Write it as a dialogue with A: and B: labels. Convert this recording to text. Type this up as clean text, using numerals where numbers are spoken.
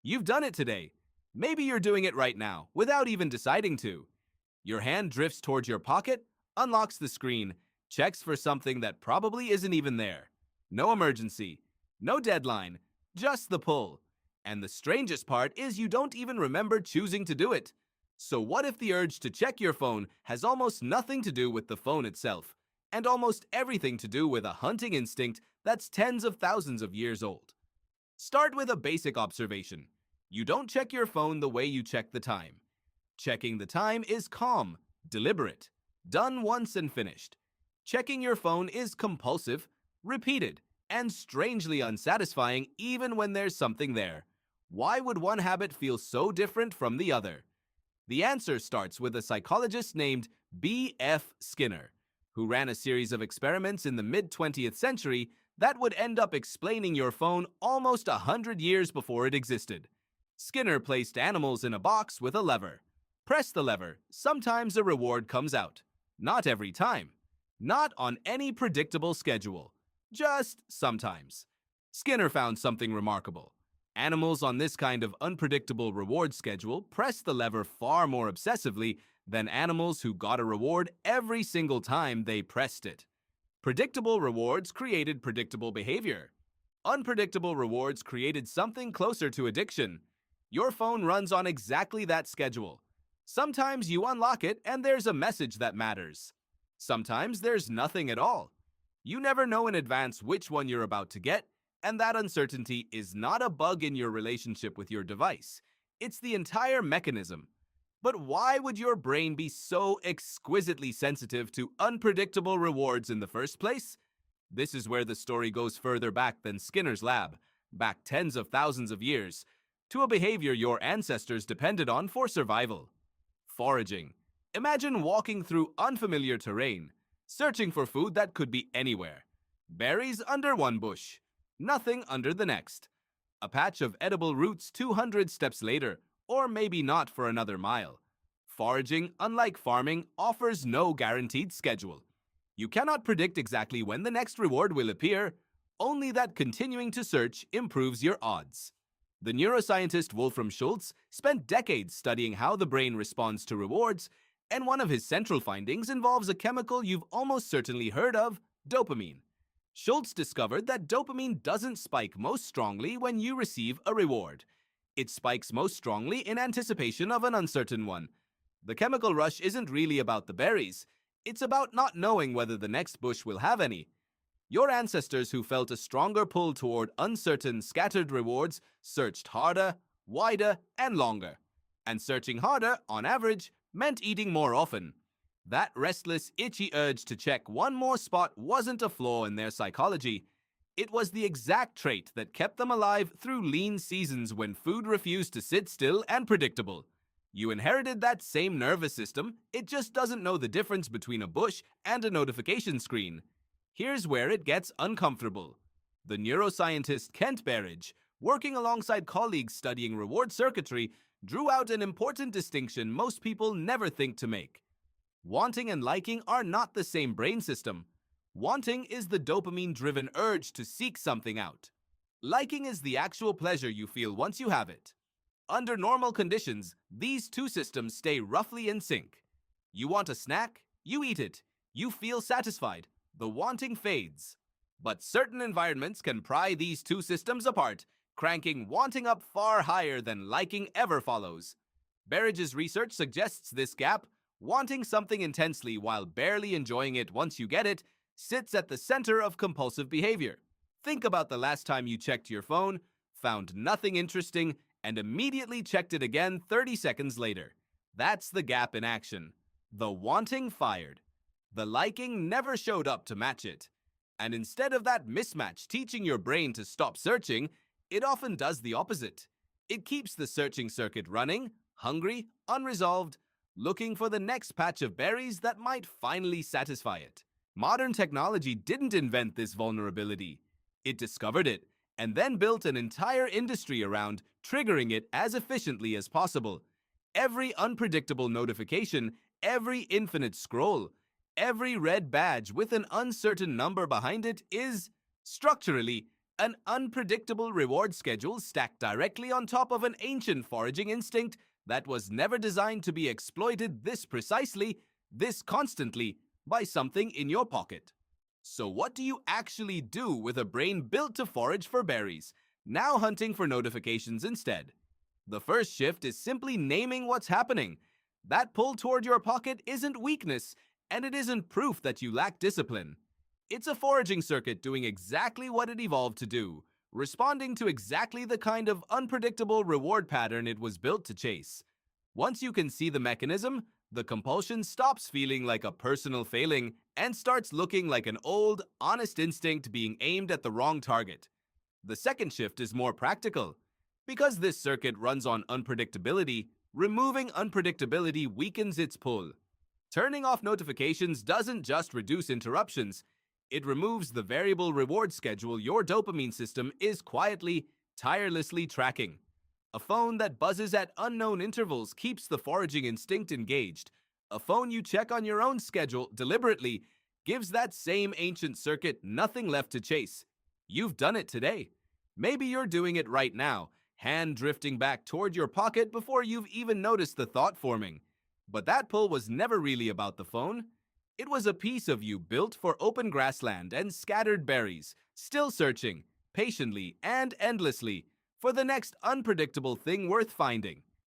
A: You've done it today. Maybe you're doing it right now, without even deciding to. Your hand drifts towards your pocket, unlocks the screen, checks for something that probably isn't even there. No emergency, no deadline, just the pull. And the strangest part is you don't even remember choosing to do it. So what if the urge to check your phone has almost nothing to do with the phone itself, and almost everything to do with a hunting instinct that's tens of thousands of years old? Start with a basic observation. You don't check your phone the way you check the time. Checking the time is calm, deliberate, done once and finished. Checking your phone is compulsive, repeated, and strangely unsatisfying even when there's something there. Why would one habit feel so different from the other? The answer starts with a psychologist named B.F. Skinner, who ran a series of experiments in the mid-20th century that would end up explaining your phone almost 100 years before it existed. Skinner placed animals in a box with a lever. Press the lever, sometimes a reward comes out. Not every time. Not on any predictable schedule. Just sometimes. Skinner found something remarkable. Animals on this kind of unpredictable reward schedule pressed the lever far more obsessively than animals who got a reward every single time they pressed it. Predictable rewards created predictable behavior. Unpredictable rewards created something closer to addiction. Your phone runs on exactly that schedule. Sometimes you unlock it and there's a message that matters. Sometimes there's nothing at all. You never know in advance which one you're about to get, and that uncertainty is not a bug in your relationship with your device. It's the entire mechanism. But why would your brain be so exquisitely sensitive to unpredictable rewards in the first place? This is where the story goes further back than Skinner's lab, back tens of thousands of years, to a behavior your ancestors depended on for survival. Foraging. Imagine walking through unfamiliar terrain, searching for food that could be anywhere. Berries under one bush, nothing under the next. A patch of edible roots 200 steps later, or maybe not for another mile. Foraging, unlike farming, offers no guaranteed schedule. You cannot predict exactly when the next reward will appear, only that continuing to search improves your odds. The neuroscientist Wolfram Schultz spent decades studying how the brain responds to rewards, and one of his central findings involves a chemical you've almost certainly heard of, dopamine. Schultz discovered that dopamine doesn't spike most strongly when you receive a reward. It spikes most strongly in anticipation of an uncertain one. The chemical rush isn't really about the berries. It's about not knowing whether the next bush will have any. Your ancestors who felt a stronger pull toward uncertain, scattered rewards searched harder, wider, and longer. And searching harder, on average, meant eating more often. That restless, itchy urge to check one more spot wasn't a flaw in their psychology. It was the exact trait that kept them alive through lean seasons when food refused to sit still and predictable. You inherited that same nervous system, it just doesn't know the difference between a bush and a notification screen. Here's where it gets uncomfortable. The neuroscientist Kent Berridge, working alongside colleagues studying reward circuitry, drew out an important distinction most people never think to make. Wanting and liking are not the same brain system. Wanting is the dopamine-driven urge to seek something out. Liking is the actual pleasure you feel once you have it. Under normal conditions, these two systems stay roughly in sync. You want a snack, you eat it, you feel satisfied, the wanting fades. But certain environments can pry these two systems apart, cranking wanting up far higher than liking ever follows. Berridge's research suggests this gap, wanting something intensely while barely enjoying it once you get it, sits at the center of compulsive behavior. Think about the last time you checked your phone, found nothing interesting, and immediately checked it again 30 seconds later. That's the gap in action. The wanting fired. The liking never showed up to match it. And instead of that mismatch teaching your brain to stop searching, it often does the opposite. It keeps the searching circuit running, hungry, unresolved, looking for the next patch of berries that might finally satisfy it. Modern technology didn't invent this vulnerability. It discovered it, and then built an entire industry around triggering it as efficiently as possible. Every unpredictable notification, every infinite scroll, every red badge with an uncertain number behind it is, structurally, An unpredictable reward schedule stacked directly on top of an ancient foraging instinct that was never designed to be exploited this precisely, this constantly, by something in your pocket. So, what do you actually do with a brain built to forage for berries, now hunting for notifications instead? The first shift is simply naming what's happening. That pull toward your pocket isn't weakness, and it isn't proof that you lack discipline. It's a foraging circuit doing exactly what it evolved to do, responding to exactly the kind of unpredictable reward pattern it was built to chase. Once you can see the mechanism, the compulsion stops feeling like a personal failing and starts looking like an old, honest instinct being aimed at the wrong target. The second shift is more practical. Because this circuit runs on unpredictability, removing unpredictability weakens its pull. Turning off notifications doesn't just reduce interruptions, it removes the variable reward schedule your dopamine system is quietly, tirelessly tracking. A phone that buzzes at unknown intervals keeps the foraging instinct engaged. A phone you check on your own schedule deliberately gives that same ancient circuit nothing left to chase. You've done it today. Maybe you're doing it right now, hand drifting back toward your pocket before you've even noticed the thought forming. But that pull was never really about the phone. It was a piece of you built for open grassland and scattered berries, still searching, patiently and endlessly, for the next unpredictable thing worth finding.